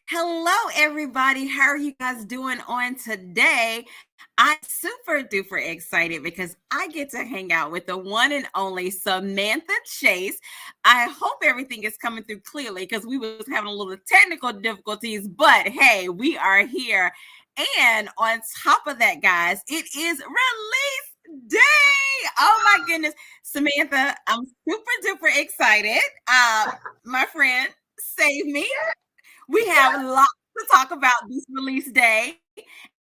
Hello, everybody. How are you guys doing on today? I'm super duper excited because I get to hang out with the one and only Samantha Chase. I hope everything is coming through clearly because we was having a little technical difficulties, but hey, we are here. And on top of that, guys, it is release day. Oh my goodness, Samantha, I'm super duper excited. My friend, save me. We have lots to talk about this release day.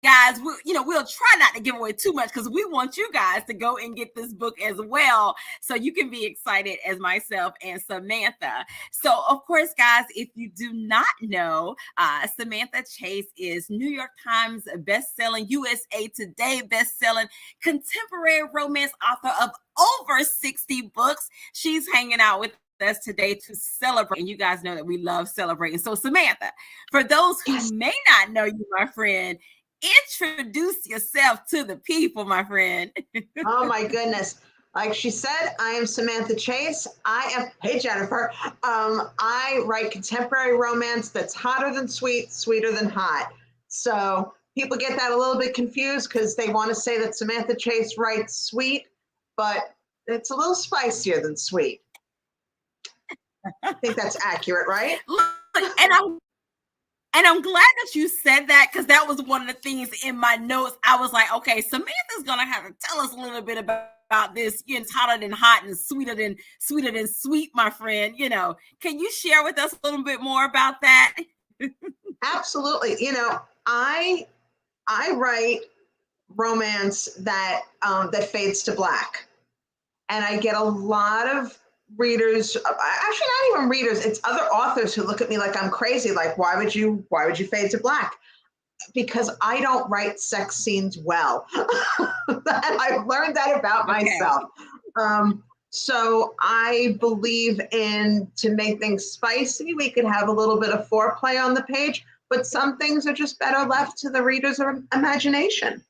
Guys, we'll try not to give away too much because we want you guys to go and get this book as well so you can be excited as myself and Samantha. So, of course, guys, if you do not know, Samantha Chase is New York Times best-selling, USA Today best-selling contemporary romance author of over 60 books. She's hanging out with us today to celebrate. And you guys know that we love celebrating. So, Samantha, for those who may not know you, my friend, introduce yourself to the people, my friend. Oh my goodness. Like she said, I am Samantha Chase. Hey Jennifer, I write contemporary romance that's hotter than sweet, sweeter than hot. So people get that a little bit confused because they want to say that Samantha Chase writes sweet, but it's a little spicier than sweet. I think that's accurate, right? And I'm glad that you said that because that was one of the things in my notes. I was like, okay, Samantha's gonna have to tell us a little bit about this. It's hotter than hot and sweeter than sweet, my friend. Can you share with us a little bit more about that? Absolutely. I write romance that fades to black, and I get a lot of readers, actually not even readers, it's other authors who look at me like I'm crazy, like why would you fade to black? Because I don't write sex scenes well. I've learned that about myself. So I believe to make things spicy, we could have a little bit of foreplay on the page, but some things are just better left to the reader's imagination.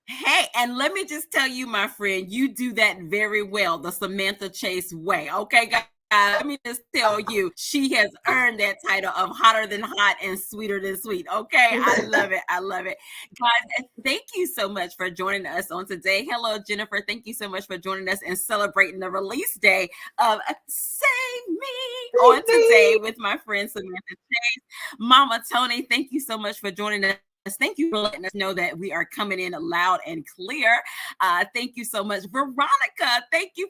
Hey, and let me just tell you, my friend, you do that very well, the Samantha Chase way. Okay, guys, let me just tell you, she has earned that title of hotter than hot and sweeter than sweet. Okay, I love it. I love it. Guys, thank you so much for joining us on today. Hello, Jennifer. Thank you so much for joining us and celebrating the release day of Save Me on today with my friend Samantha Chase. Mama Tony, thank you so much for joining us. Thank you for letting us know that we are coming in loud and clear. Thank you so much. Veronica, thank you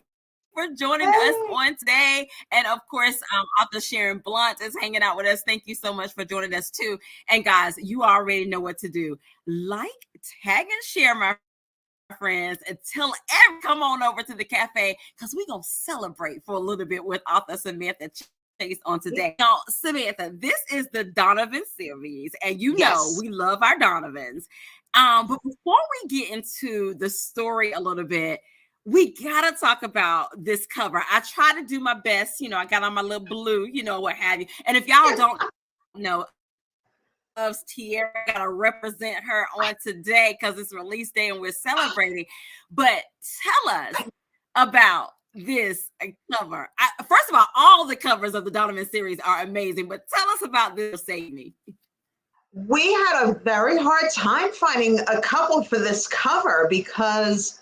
for joining us on today. And of course, author Sharon Blunt is hanging out with us. Thank you so much for joining us too. And guys, you already know what to do. Like, tag, and share, my friends, and come on over to the cafe because we're going to celebrate for a little bit with author Samantha Chase on today. Now, Samantha, this is the Donovan series, and know we love our Donovans. But before we get into the story a little bit, we gotta talk about this cover. I try to do my best, I got on my little blue, what have you. And if y'all don't know, loves Tierra, gotta represent her on today because it's release day and we're celebrating. But tell us about this cover. First of all the covers of the Donovan series are amazing, but tell us about this Save Me. We had a very hard time finding a couple for this cover because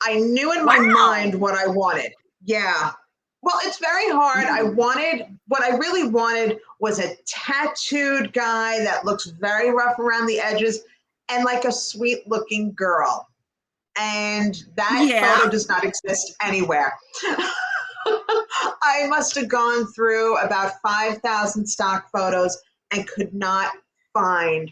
I knew in my mind what I wanted. Yeah. Well, it's very hard. What I really wanted was a tattooed guy that looks very rough around the edges and like a sweet looking girl. And that photo does not exist anywhere. I must have gone through about 5,000 stock photos and could not find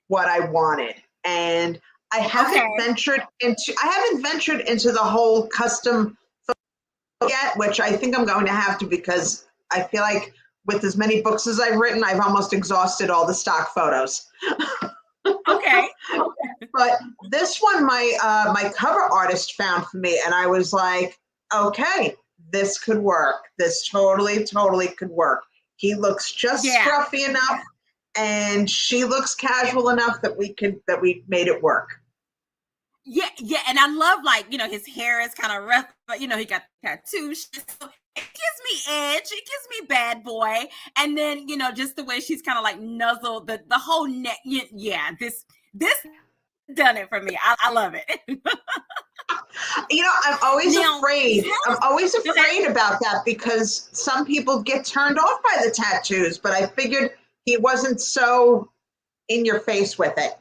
what I wanted. And I haven't ventured into the whole custom photo yet, which I think I'm going to have to because I feel like with as many books as I've written, I've almost exhausted all the stock photos. Okay. But this one, my cover artist found for me, and I was like, okay, this could work. This totally could work. He looks just scruffy enough, and she looks casual enough that we made it work. Yeah, and I love his hair is kind of rough, but he got tattoos. So it gives me Edge. It gives me Bad Boy. And then, just the way she's kind of like nuzzled the whole neck. Yeah, this done it for me. I love it. I'm always Now, afraid. I'm always okay. afraid about that because some people get turned off by the tattoos, but I figured he wasn't so in your face with it.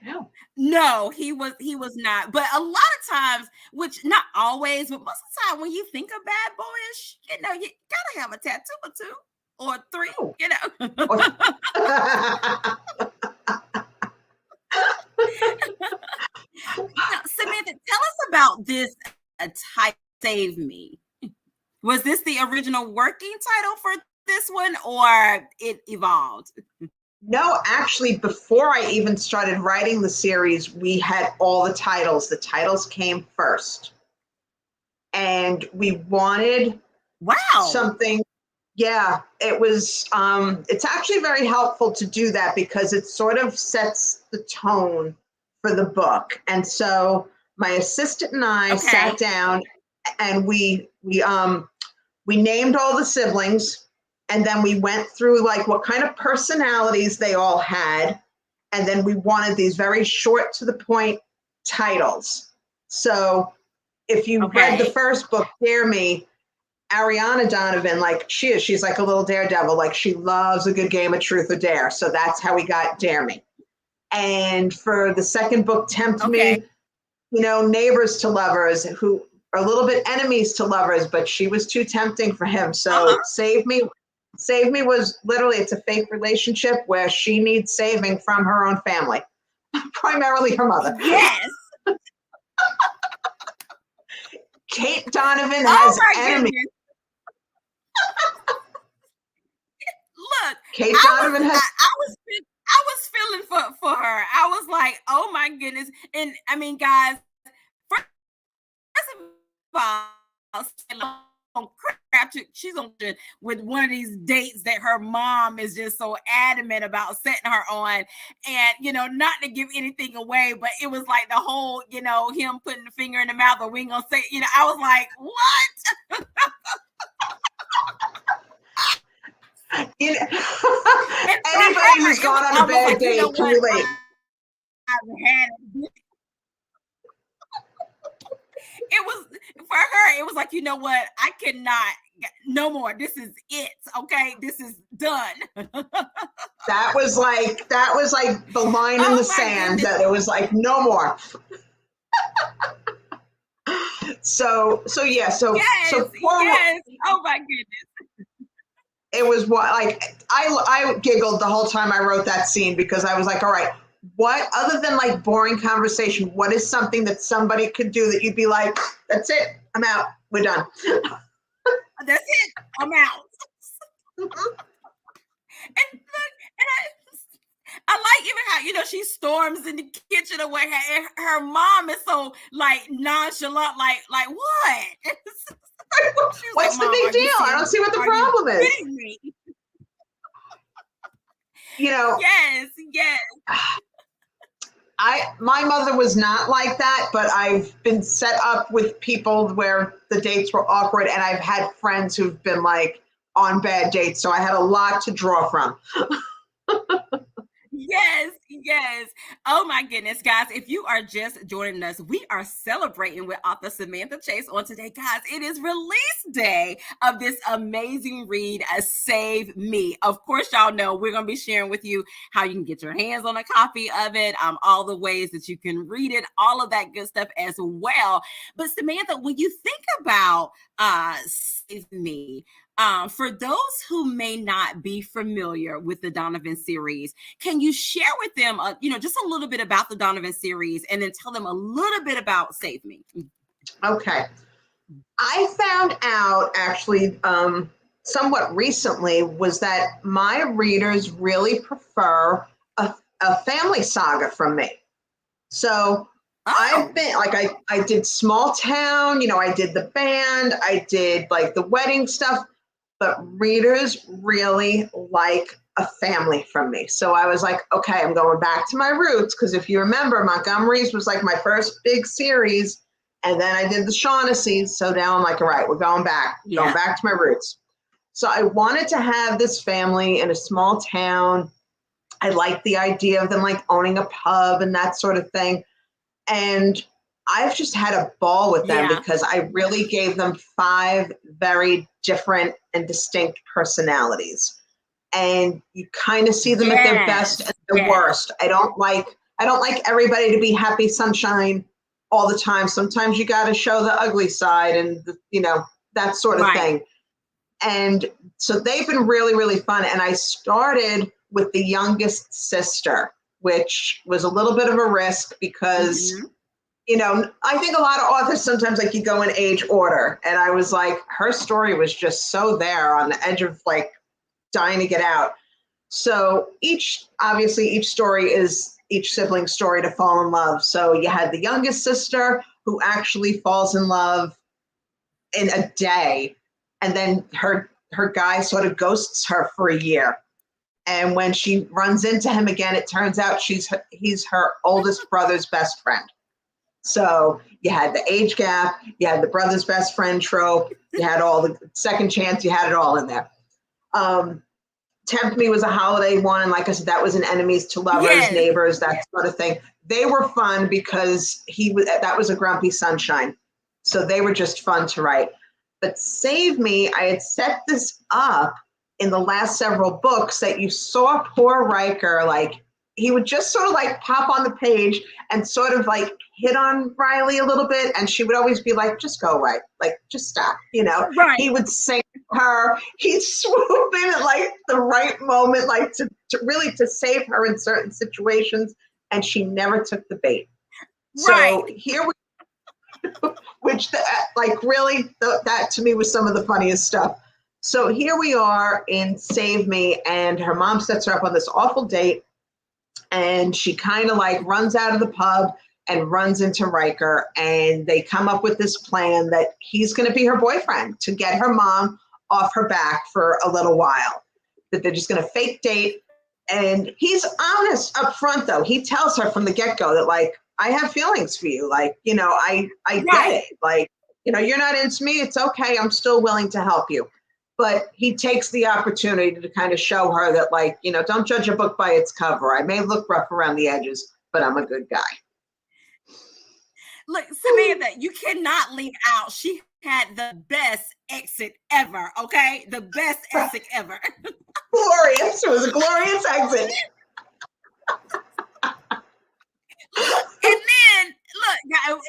I know. No, he was not. But a lot of times, which not always, but most of the time when you think of Bad Boyish, you gotta have a tattoo or two or three, Oh. Now, Samantha, tell us about this title, Save Me. Was this the original working title for this one, or it evolved? No, actually, before I even started writing the series, we had all the titles. The titles came first. And we wanted something. Yeah, it was, it's actually very helpful to do that because it sort of sets the tone for the book. And so my assistant and I sat down and we named all the siblings, and then we went through like what kind of personalities they all had. And then we wanted these very short to the point titles. So if you read the first book, Dare Me, Ariana Donovan, like she's like a little daredevil. Like she loves a good game of truth or dare. So that's how we got Dare Me. And for the second book, Tempt Me, neighbors to lovers who are a little bit enemies to lovers, but she was too tempting for him. So Save Me was literally, it's a fake relationship where she needs saving from her own family, primarily her mother. Yes. Kate Donovan has enemies. Look, Kate Donovan has. I was feeling for her. I was like, oh my goodness. And I mean, guys, first of all, she's on with one of these dates that her mom is just so adamant about setting her on. And, not to give anything away, but it was like the whole, him putting the finger in the mouth, or we ain't gonna say, I was like, what? Anybody who's gone on a bad date can relate. It was for her. It was like, you know what? I cannot. No more. This is it. Okay, this is done. That was like the line in the sand. Goodness. That it was like no more. So yes. Oh my goodness. It was I giggled the whole time I wrote that scene because I was like, all right, what other than like boring conversation, what is something that somebody could do that you'd be like, that's it, I'm out, we're done. That's it, I'm out. And look, I like even how she storms in the kitchen away. Her mom is so like nonchalant, like what? What's the big deal? I don't see what the problem is. Yes. My mother was not like that, but I've been set up with people where the dates were awkward, and I've had friends who've been like on bad dates, so I had a lot to draw from. Yes. Oh my goodness, guys. If you are just joining us, we are celebrating with author Samantha Chase on today. Guys, it is release day of this amazing read, Save Me. Of course, y'all know we're going to be sharing with you how you can get your hands on a copy of it, all the ways that you can read it, all of that good stuff as well. But Samantha, when you think about Save Me, for those who may not be familiar with the Donovan series, can you share with them, just a little bit about the Donovan series, and then tell them a little bit about Save Me? Okay. I found out actually somewhat recently was that my readers really prefer a family saga from me. So I've been like, I did Small Town, I did the band, I did like the wedding stuff. But readers really like a family from me. So I was like, okay, I'm going back to my roots. Because if you remember, Montgomery's was like my first big series. And then I did the Shaughnessy's. So now I'm like, all right, we're going back to my roots. So I wanted to have this family in a small town. I liked the idea of them like owning a pub and that sort of thing. And I've just had a ball with them because I really gave them 5 very different and distinct personalities. And you kind of see them at their best and their worst. I don't like everybody to be happy sunshine all the time. Sometimes you got to show the ugly side and that sort of thing. And so they've been really, really fun. And I started with the youngest sister, which was a little bit of a risk because, I think a lot of authors sometimes like you go in age order. And I was like, her story was just so there on the edge of like dying to get out. So each story is each sibling's story to fall in love. So you had the youngest sister who actually falls in love in a day. And then her guy sort of ghosts her for a year. And when she runs into him again, it turns out he's her oldest brother's best friend. So you had the age gap, you had the brother's best friend trope, you had all the second chance, you had it all in there. Tempt Me was a holiday one. And like I said, that was an enemies to lovers, neighbors, that sort of thing. They were fun because that was a grumpy sunshine. So they were just fun to write. But Save Me, I had set this up in the last several books that you saw poor Riker, like he would just sort of like pop on the page and sort of like hit on Riley a little bit. And she would always be like, just go away. Like, just stop, He would sing her. He'd swoop in at like the right moment, like to really to save her in certain situations. And she never took the bait. So here we that to me was some of the funniest stuff. So here we are in Save Me, and her mom sets her up on this awful date, and she kind of like runs out of the pub and runs into Riker, and they come up with this plan that he's going to be her boyfriend to get her mom off her back for a little while, that they're just going to fake date. And he's honest up front, though. He tells her from the get-go that like, I have feelings for you. Like, I get it. Like, you're not into me. It's okay. I'm still willing to help you. But he takes the opportunity to kind of show her that like, don't judge a book by its cover. I may look rough around the edges, but I'm a good guy. Look, Samantha, you cannot leave out. She had the best exit ever. Okay. The best exit ever. Glorious. It was a glorious exit. And then, look,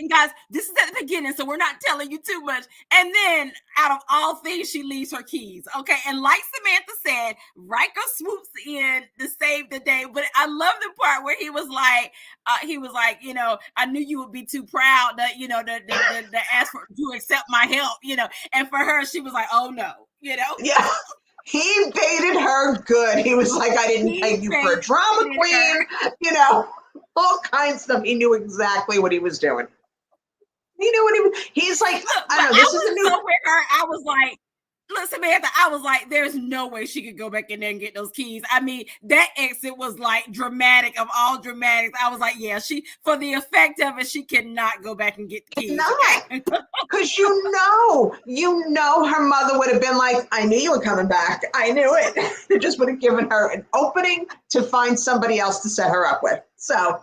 guys, this is at the beginning, so we're not telling you too much. And then, out of all things, she leaves her keys. Okay, and like Samantha said, Riker swoops in to save the day. But I love the part where he was like, I knew you would be too proud to, to ask to accept my help, And for her, she was like, oh no, Yeah. He baited her good. He was like, I didn't peg you for a drama queen, all kinds of stuff. He knew exactly what he was doing. He knew what he was. He's like, look, I don't know. This is a new. So with her, I was like, look, Samantha, I was like, there's no way she could go back in there and get those keys. I mean, that exit was like dramatic of all dramatics. I was like, yeah, for the effect of it, she cannot go back and get the keys. Not. Because her mother would have been like, I knew you were coming back. I knew it. It just would have given her an opening to find somebody else to set her up with. So.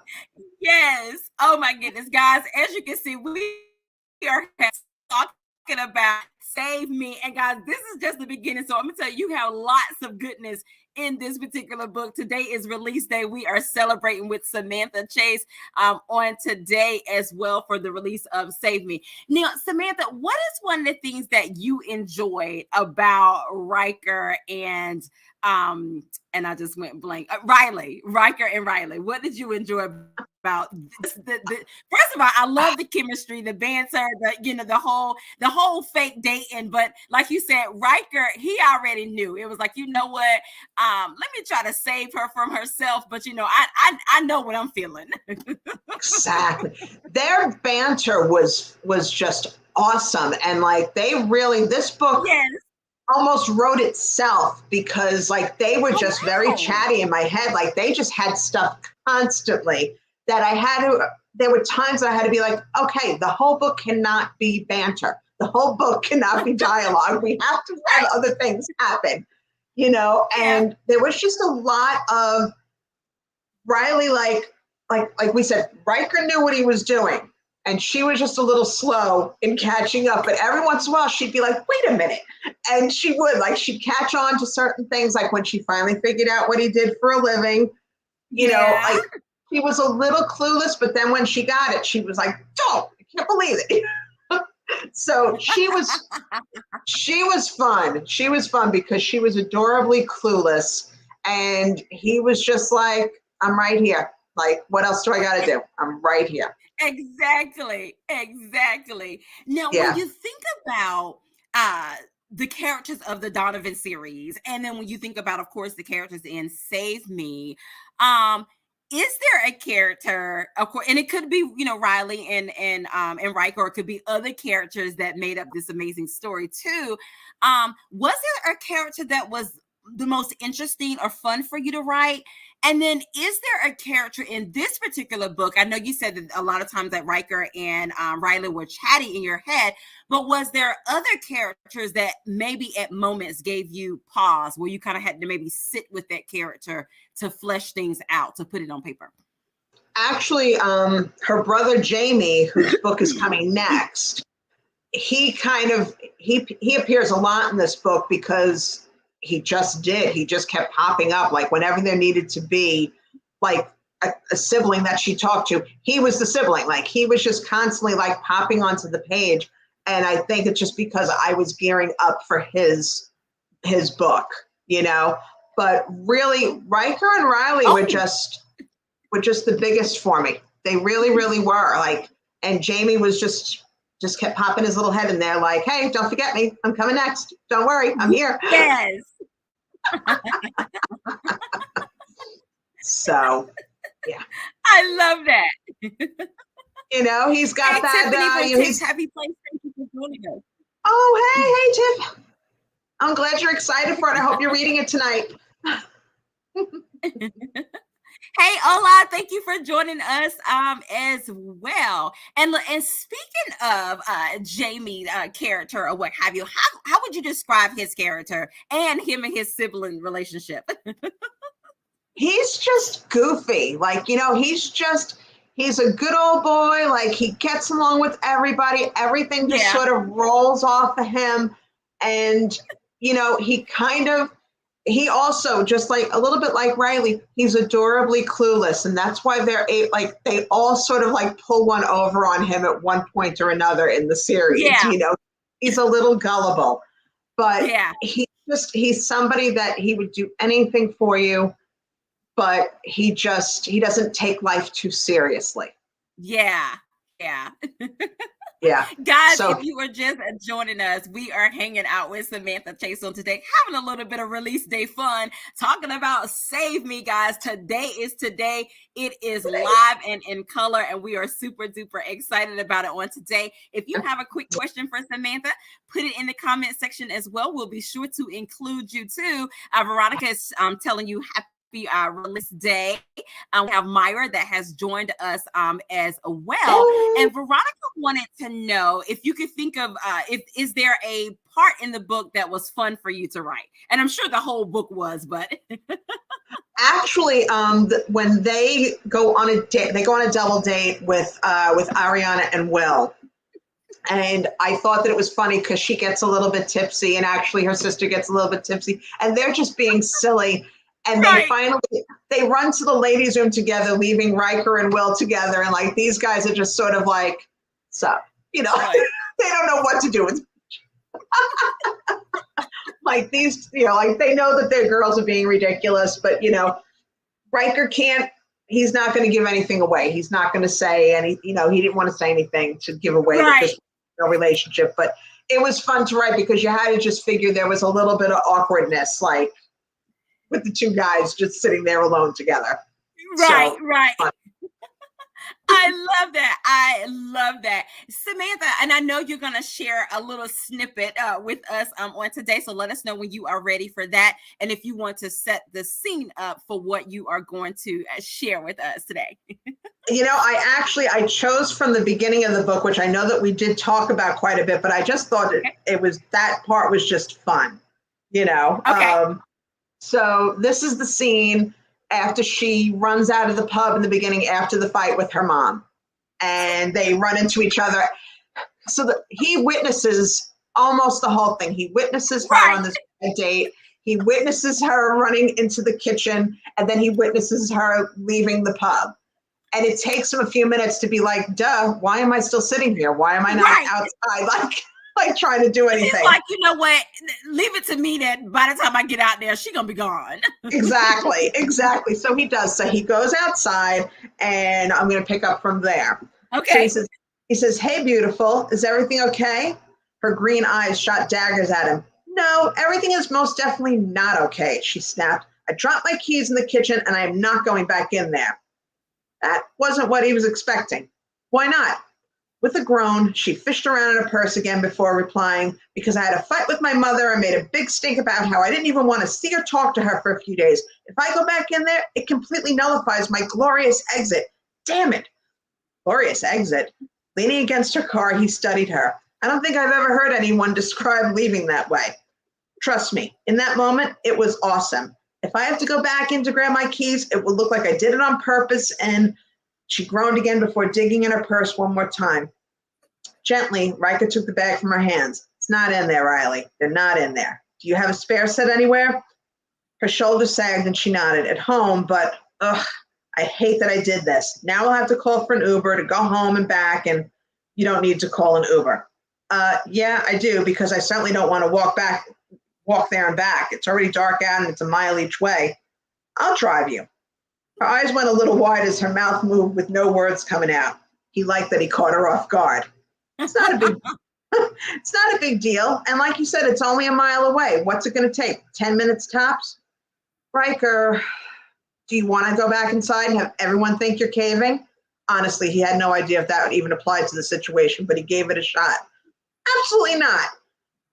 Yes. Oh my goodness, guys. As you can see, we are talking about Save Me. And guys, this is just the beginning. So I'm going to tell you, you have lots of goodness in this particular book. Today is release day. We are celebrating with Samantha Chase on today as well for the release of Save Me. Now, Samantha, what is one of the things that you enjoyed about Riker and I just went blank. Riker and Riley. What did you enjoy about this? First of all, I love the chemistry, the banter, the whole fake dating. But like you said, Riker, he already knew. It was like, you know what? Let me try to save her from herself. But I know what I'm feeling. Exactly. Their banter was just awesome, and like this book. Yes. Almost wrote itself because like they were just very chatty in my head. Like they just had stuff constantly that I had to there were times I had to be like, okay, the whole book cannot be banter. The whole book cannot be dialogue. We have to have other things happen, you know? Yeah. And there was just a lot of Riley, like we said, Riker knew what he was doing. And she was just a little slow in catching up. But every once in a while, she'd be like, wait a minute. And she would, like, she'd catch on to certain things, like when she finally figured out what he did for a living. You know, Yeah. like, she was a little clueless, but then when she got it, she was like, "Don't, I can't believe it." So she was fun. She was fun because she was adorably clueless, and he was just like, "I'm right here. Like, what else do I got to do? I'm right here." Exactly. Exactly. Now, when Yeah. you think about uh the characters of the Donovan series, and then when you think about, of course, the characters in Save Me, um, is there a character, of course, and it could be, you know, Riley and Riker, or it could be other characters that made up this amazing story too. Was there a character that was the most interesting or fun for you to write? And then, is there a character in this particular book? I know you said that a lot of times that Riker and Riley were chatty in your head, but was there other characters that maybe at moments gave you pause, where you kind of had to maybe sit with that character to flesh things out, to put it on paper? Actually, her brother Jamie, whose book is coming next, he kind of he appears a lot in this book because he just kept popping up, like whenever there needed to be like a sibling that she talked to, he was the sibling. Like, he was just constantly like popping onto the page. And I think it's just because I was gearing up for his book, you know. But really, Riker and Riley Oh, were just the biggest for me. They really, really were. Like, and Jamie was just kept popping his little head in there, like, "Hey, don't forget me. I'm coming next. Don't worry, I'm here." yes. So, yeah, I love that. you know, he's got Hey, Tiffany that. from You know, Tips he's Happy Place. Thank you for joining us. oh, hey, Tiff. I'm glad you're excited for it. I hope you're reading it tonight. Hey, Ola, thank you for joining us as well. And speaking of Jamie character or what have you, how would you describe his character and him and his sibling relationship? He's just goofy. Like, you know, he's a good old boy. Like, he gets along with everybody. Everything just Yeah. sort of rolls off of him. And, you know, he also, just like a little bit like Riley, he's adorably clueless. And that's why they all sort of like pull one over on him at one point or another in the series. Yeah. You know, he's a little gullible, but Yeah. he's somebody that he would do anything for you, but he doesn't take life too seriously. Yeah. Yeah. Yeah. Guys, So if you are just joining us, we are hanging out with Samantha Chase on today, having a little bit of release day fun, talking about Save Me, guys. Today is today. It is live and in color, and we are super duper excited about it on today. If you have a quick question for Samantha, put it in the comment section as well. We'll be sure to include you too. Veronica is telling you happy release day. We have Myra that has joined us as well. And Veronica wanted to know if you could think of if is there a part in the book that was fun for you to write? And I'm sure the whole book was, but actually, when they go on a date, they go on a double date with Ariana and Will. And I thought that it was funny because she gets a little bit tipsy, and actually her sister gets a little bit tipsy, and they're just being silly. And right. they run to the ladies' room together, leaving Riker and Will together. And like, these guys are just sort of like, so, you know, Right. they don't know what to do with like these, you know, like they know that their girls are being ridiculous, but you know, Riker he's not going to give anything away. He's not going to say any, you know, he didn't want to say anything to give away that Right. this was no relationship, but it was fun to write because you had to just figure there was a little bit of awkwardness, like with the two guys just sitting there alone together. Right. So, Right. fun. I love that. I love that. Samantha, and I know you're going to share a little snippet with us on today. So let us know when you are ready for that. And if you want to set the scene up for what you are going to share with us today. I chose from the beginning of the book, which I know that we did talk about quite a bit, but I just thought it was, that part was just fun, Okay. So this is the scene after she runs out of the pub in the beginning after the fight with her mom, and they run into each other. So he witnesses almost the whole thing. He witnesses her on this date. He witnesses her running into the kitchen, and then he witnesses her leaving the pub. And it takes him a few minutes to be like, duh, why am I still sitting here? Why am I not outside like trying to do anything? He's like, you know what? Leave it to me that by the time I get out there, she's going to be gone. Exactly. So he does. So he goes outside, and I'm going to pick up from there. Okay. So he says, hey, beautiful, is everything okay? Her green eyes shot daggers at him. No, everything is most definitely not okay, she snapped. I dropped my keys in the kitchen, and I am not going back in there. That wasn't what he was expecting. Why not? With a groan, she fished around in her purse again before replying, because I had a fight with my mother and made a big stink about how I didn't even want to see or talk to her for a few days. If I go back in there, it completely nullifies my glorious exit. Damn it. Glorious exit? Leaning against her car, he studied her. I don't think I've ever heard anyone describe leaving that way. Trust me, in that moment, it was awesome. If I have to go back in to grab my keys, it will look like I did it on purpose. And she groaned again before digging in her purse one more time. Gently, Riker took the bag from her hands. It's not in there, Riley. They're not in there. Do you have a spare set anywhere? Her shoulders sagged and she nodded. At home, but ugh, I hate that I did this. Now I'll have to call for an Uber to go home and back, and you don't need to call an Uber. Yeah, I do, because I certainly don't want to walk there and back. It's already dark out and it's a mile each way. I'll drive you. Her eyes went a little wide as her mouth moved with no words coming out. He liked that he caught her off guard. It's not a big deal. And like you said, it's only a mile away. What's it going to take? 10 minutes tops? Riker, do you want to go back inside and have everyone think you're caving? Honestly, he had no idea if that would even apply to the situation, but he gave it a shot. Absolutely not.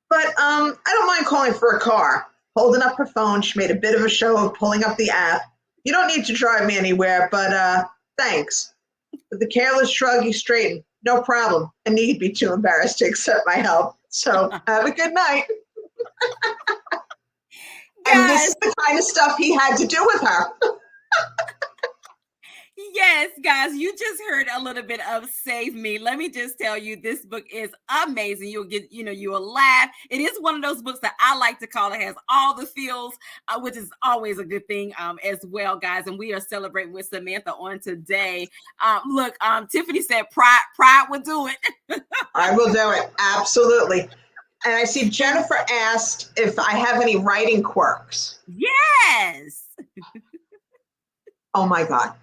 But I don't mind calling for a car. Holding up her phone, she made a bit of a show of pulling up the app. You don't need to drive me anywhere, but thanks. With a careless shrug, he straightened. No problem. I need be too embarrassed to accept my help. So have a good night. And this is the kind of stuff he had to do with her. Yes, guys, you just heard a little bit of Save Me. Let me just tell you, this book is amazing. You'll get, you will laugh. It is one of those books that I like to call it has all the feels, which is always a good thing as well, guys. And we are celebrating with Samantha on today. Look, Tiffany said pride would do it. I will do it. Absolutely. And I see Jennifer asked if I have any writing quirks. Yes. Oh my God.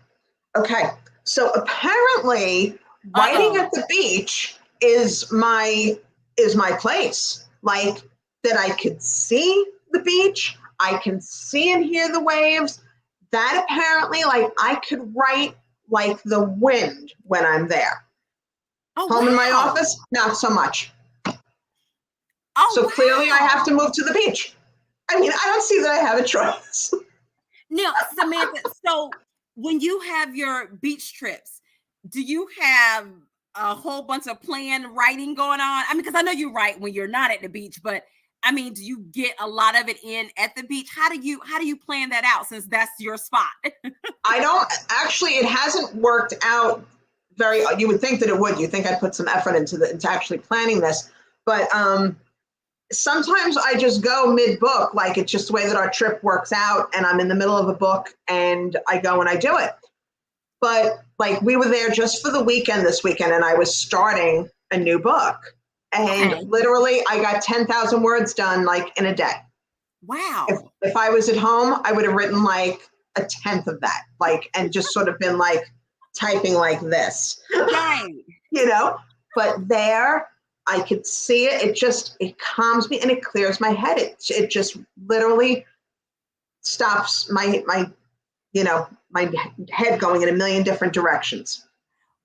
Okay, so apparently writing at the beach is my place. Like that I could see the beach, I can see and hear the waves. That apparently, like I could write like the wind when I'm there. Home in my office, not so much. So clearly I have to move to the beach. I mean, I don't see that I have a choice. Now, Samantha, so when you have your beach trips, do you have a whole bunch of planned writing going on? I mean, because I know you write when you're not at the beach, but I mean, do you get a lot of it in at the beach? How do you plan that out since that's your spot? I don't actually, it hasn't worked out very, you would think that it would. You think I'd put some effort into actually planning this, but sometimes I just go mid-book, like it's just the way that our trip works out and I'm in the middle of a book and I go and I do it. But like we were there just for the weekend this weekend and I was starting a new book and literally I got 10,000 words done like in a day. Wow. If I was at home, I would have written like a tenth of that, like, and just sort of been like typing like this, right. But there, I could see it. It calms me and it clears my head. It just literally stops my head going in a million different directions.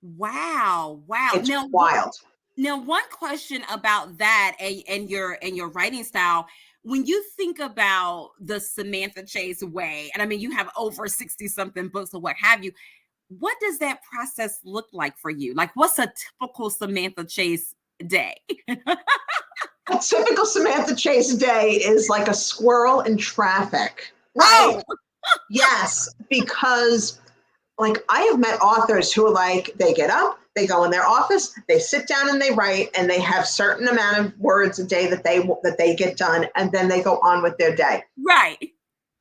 Wow. Wow. It's wild. Now, one question about that and your writing style, when you think about the Samantha Chase way, and I mean you have over 60 something books or what have you, what does that process look like for you? Like what's a typical Samantha Chase day? A typical Samantha Chase day is like a squirrel in traffic, right? Oh, Yes, because like I have met authors who are like, they get up, they go in their office, they sit down and they write, and they have certain amount of words a day that they get done, and then they go on with their day. right.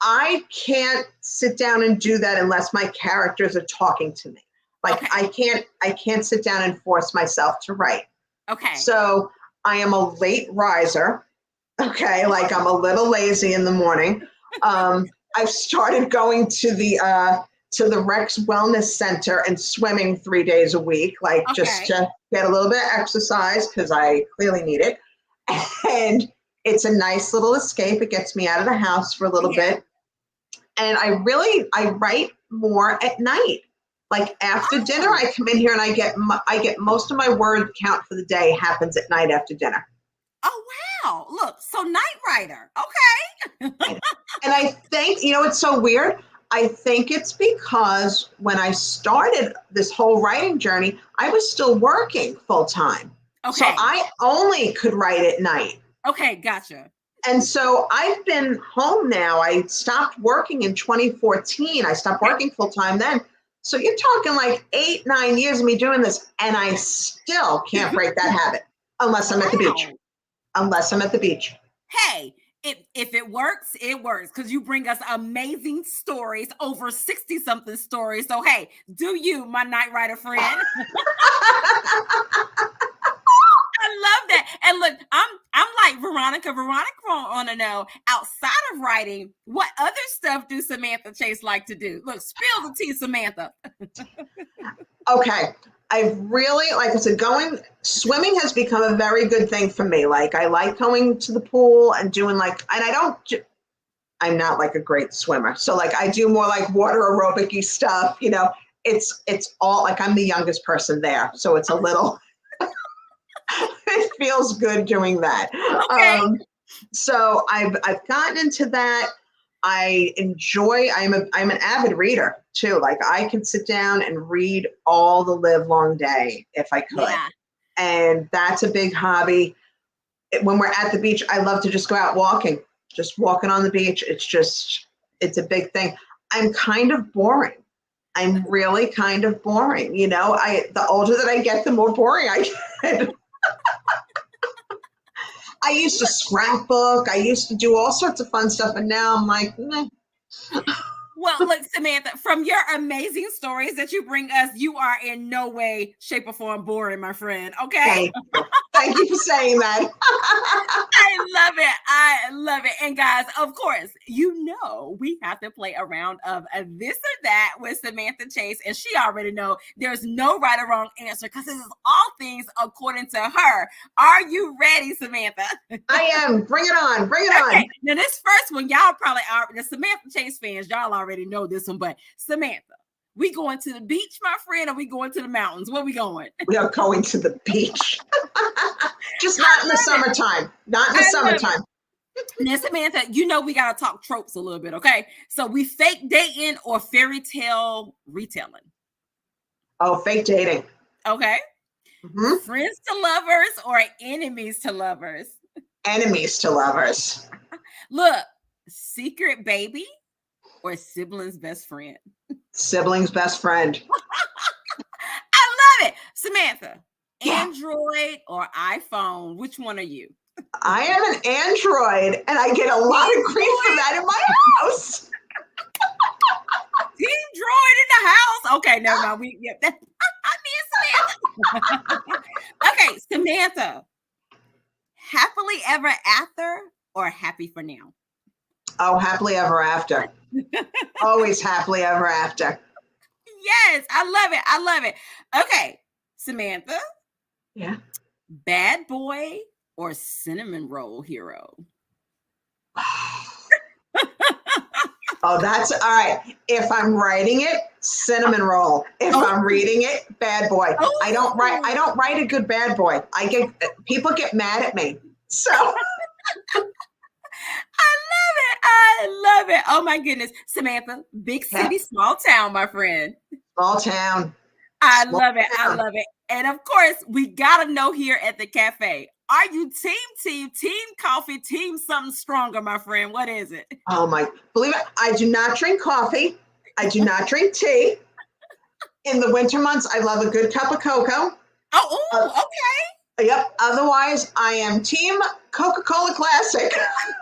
I can't sit down and do that unless my characters are talking to me. Like Okay. I can't sit down and force myself to write. Okay. So I am a late riser. Okay, like I'm a little lazy in the morning. I've started going to the Rex Wellness Center and swimming 3 days a week, like just Okay. to get a little bit of exercise because I clearly need it. And it's a nice little escape. It gets me out of the house for a little Yeah. bit. And I write more at night. Like after dinner, Oh. I come in here and I get most of my word count for the day happens at night after dinner. Oh wow. Look, so night writer. Okay. And I think, it's so weird. I think it's because when I started this whole writing journey, I was still working full time. So Okay. I only could write at night. Okay, gotcha. And so I've been home now. I stopped working in 2014. I stopped Okay. working full time then. So you're talking like 8, 9 years of me doing this, and I still can't break that habit unless I'm at the beach. Wow. Unless I'm at the beach. Hey, if it works, it works because you bring us amazing stories, over 60 something stories. So hey, do you, my night writer friend? I love that. And look, I'm like Veronica. Veronica want to know outside of writing, what other stuff do Samantha Chase like to do? Look, spill the tea, Samantha. Okay. I've really, like I said, swimming has become a very good thing for me. Like I like going to the pool and doing I'm not like a great swimmer. So like I do more like water aerobic-y stuff, it's all like I'm the youngest person there. So it's a little, it feels good doing that. Okay. So I've gotten into that. I'm an avid reader too. Like I can sit down and read all the live long day if I could. Yeah. And that's a big hobby. When we're at the beach, I love to just go out walking, just walking on the beach. It's a big thing. I'm kind of boring. I'm really kind of boring. The older that I get, the more boring I get. I used to scrapbook. I used to do all sorts of fun stuff. And now I'm like, meh. Well, look, Samantha, from your amazing stories that you bring us, you are in no way, shape, or form boring, my friend. Okay. Thank you for saying that. I love it. I love it. And guys, of course, we have to play a round of this or that with Samantha Chase. And she already know there's no right or wrong answer because this is all things according to her. Are you ready, Samantha? I am. Bring it on. Bring it on. Now, this first one, y'all probably are the Samantha Chase fans. Y'all already know this one, but Samantha, we going to the beach, my friend, or we going to the mountains? Where we going? We are going to the beach. Just not in the summertime. Not in the summertime. Now, Samantha, we got to talk tropes a little bit, okay? So we fake dating or fairy tale retelling? Oh, fake dating. Okay. Mm-hmm. Friends to lovers or enemies to lovers? Enemies to lovers. Look, secret baby or siblings best friend? Siblings best friend. I love it. Samantha, Yeah. Android or iPhone? Which one are you? I am an Android, and I get a lot of grief for that in my house. Team Droid in the house. Okay, never mind. I mean Samantha. Okay, Samantha. Happily ever after or happy for now? Oh, happily ever after. Always happily ever after. Yes, I love it. I love it. Okay, Samantha. Yeah. Bad boy or cinnamon roll hero? Oh, that's all right. If I'm writing it, cinnamon roll. If Oh, I'm reading it, bad boy. I don't write. I oh, don't write a good bad boy. People get mad at me. So I love it. Oh my goodness. Samantha, big yeah, city, small town, my friend. small town, I small love it. I town. love it. And of course, we gotta know here at the cafe. Are you team coffee, team something stronger, my friend? What is it? Oh my! Believe it, I do not drink coffee. I do not drink tea. In the winter months, I love a good cup of cocoa. Oh, Uh, ooh, okay. yep. Otherwise, I am team Coca-Cola Classic. I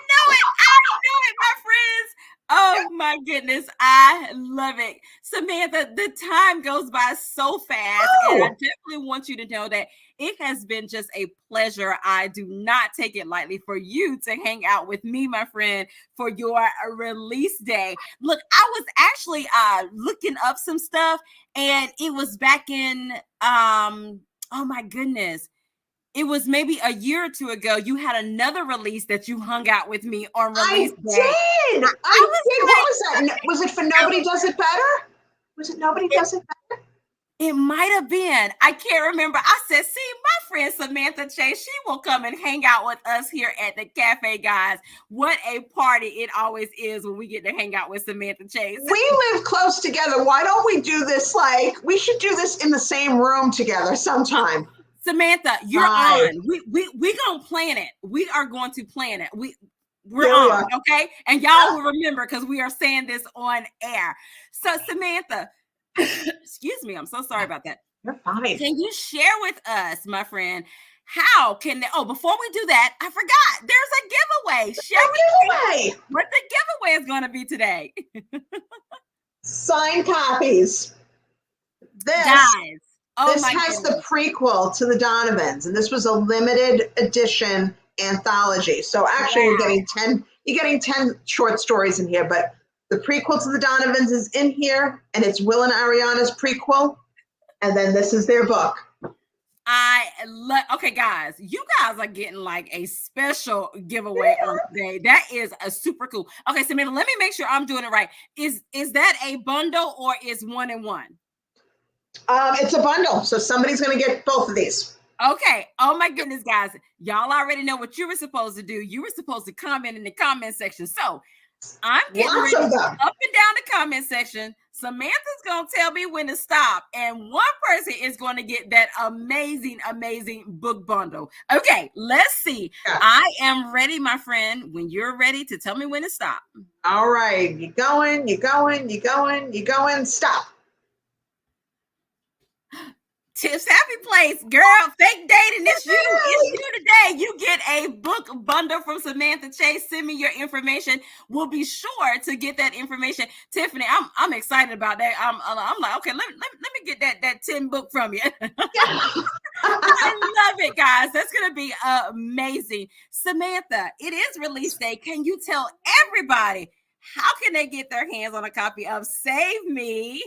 know it. I know it, my friends. Oh my goodness. I love it. Samantha, the time goes by so fast. And I Oh, definitely want you to know that it has been just a pleasure. I do not take it lightly for you to hang out with me, my friend, for your release day. Look, I was actually looking up some stuff, and it was back in oh my goodness, it was maybe a year or two ago. You had another release that you hung out with me on release I day. did. I I was did. What like, was that? Was it for Nobody Does It Better? Was it Nobody it, Does It Better? it might have been. I can't remember. I said, see, my friend Samantha Chase, she will come and hang out with us here at the cafe, guys. What a party it always is when we get to hang out with Samantha Chase. We live close together. Why don't we do this? Like, we should do this in the same room together sometime. Samantha, you're Bye. on. We gonna plan it. We are going to plan it. We're Yeah, we on, are. okay? And y'all will remember because we are saying this on air. So Samantha, excuse me, I'm so sorry about that. You're fine. Can you share with us, my friend, how can they, oh, before we do that, I forgot there's a giveaway. Share A with me giveaway. what the giveaway is going to be today. Signed copies. This Guys, oh this my has the goodness. prequel to the Donovans, and this was a limited edition anthology. So actually, Wow. You're getting 10 short stories in here, but the prequel to the Donovans is in here, and it's Will and Ariana's prequel, and then this is their book. I love, okay, guys, you guys are getting like a special giveaway on today. That is a super cool. Okay, Samantha, let me make sure I'm doing it right. Is that a bundle or is one and one? It's a bundle, so somebody's going to get both of these. Okay. Oh my goodness, guys. Y'all already know what you were supposed to do. You were supposed to comment in the comment section. So I'm getting Lots ready of to them. up and down the comment section. Samantha's going to tell me when to stop. And one person is going to get that amazing, amazing book bundle. Okay, let's see. Yeah. I am ready, my friend. When you're ready to tell me when to stop. All right, you're going, stop. Tips Happy Place, girl, fake dating. It's you today. You get a book bundle from Samantha Chase. Send me your information. We'll be sure to get that information. Tiffany, I'm excited about that. I'm like, okay, let me get that 10 book from you. Yeah. I love it, guys. That's gonna be amazing. Samantha, it is release day. Can you tell everybody how can they get their hands on a copy of Save Me?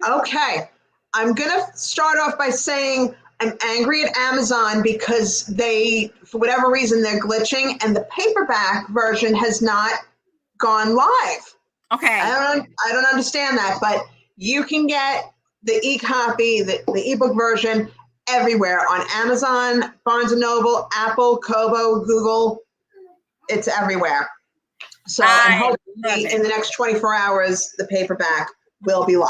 Okay. I'm going to start off by saying I'm angry at Amazon because they, for whatever reason, they're glitching and the paperback version has not gone live. Okay. I don't understand that, but you can get the e-copy, the ebook version everywhere on Amazon, Barnes & Noble, Apple, Kobo, Google. It's everywhere. So, and hopefully in the next 24 hours, the paperback will be live.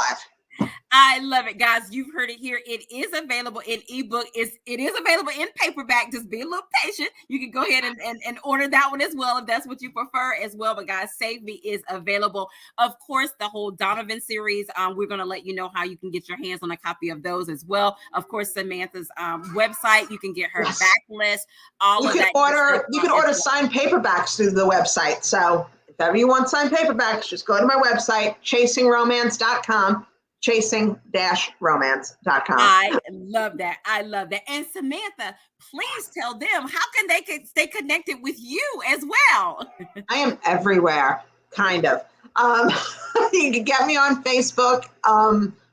I love it, guys. You've heard it here. It is available in ebook. It is available in paperback. Just be a little patient. You can go ahead and order that one as well if that's what you prefer as well. But guys, Save Me is available. Of course, the whole Donovan series. We're going to let you know how you can get your hands on a copy of those as well. Of course, Samantha's website. You can get her backlist. All of that. You can order signed paperbacks through the website. So if ever you want signed paperbacks, just go to my website, chasingromance.com. chasing-romance.com. I love that. I love that. And Samantha, please tell them how can they stay connected with you as well. I am everywhere, kind of. You can get me on Facebook.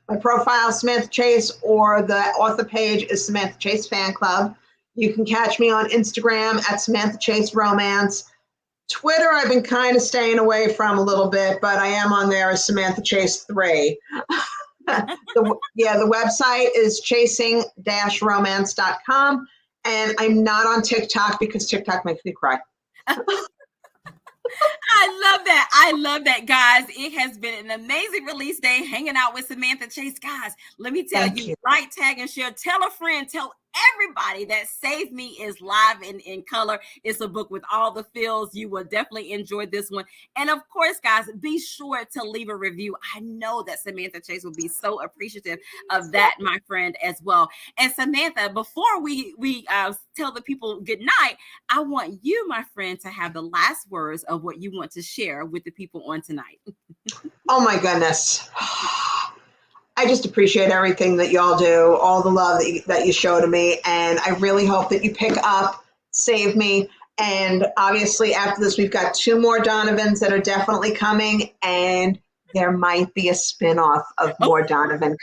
My profile is Samantha Chase, or the author page is Samantha Chase Fan Club. You can catch me on Instagram at Samantha Chase Romance, Twitter, I've been kind of staying away from a little bit, but I am on there as Samantha Chase 3. The website is chasing-romance.com. And I'm not on TikTok because TikTok makes me cry. I love that. I love that, guys. It has been an amazing release day hanging out with Samantha Chase. Guys, let me tell you, like, tag, and share. Tell a friend, tell everybody that Save Me is live in color. It's a book with all the feels. You will definitely enjoy this one. And of course, guys, be sure to leave a review. I know that Samantha Chase will be so appreciative of that, my friend, as well. And Samantha, before we tell the people good night, I want you, my friend, to have the last words of what you want to share with the people on tonight. Oh my goodness. I just appreciate everything that y'all do, all the love that you show to me. And I really hope that you pick up Save Me. And obviously after this, we've got 2 more Donovans that are definitely coming. And there might be a spinoff of more Donovan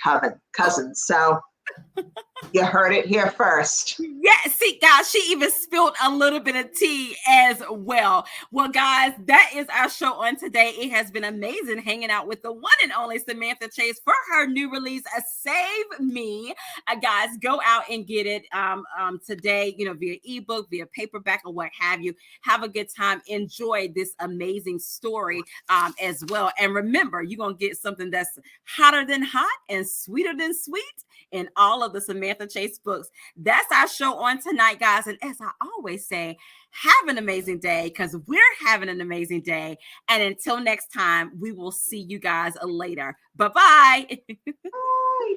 cousins. So you heard it here first. Yeah, see, guys, she even spilled a little bit of tea as well. Well, guys, that is our show on today. It has been amazing hanging out with the one and only Samantha Chase for her new release, Save Me. Guys, go out and get it today, via ebook, via paperback, or what have you. Have a good time. Enjoy this amazing story as well. And remember, you're going to get something that's hotter than hot and sweeter than sweet in all of the Samantha Chase books. That's our show on tonight, guys. And as I always say, have an amazing day, because we're having an amazing day. And until next time, we will see you guys later. Bye-bye. Bye.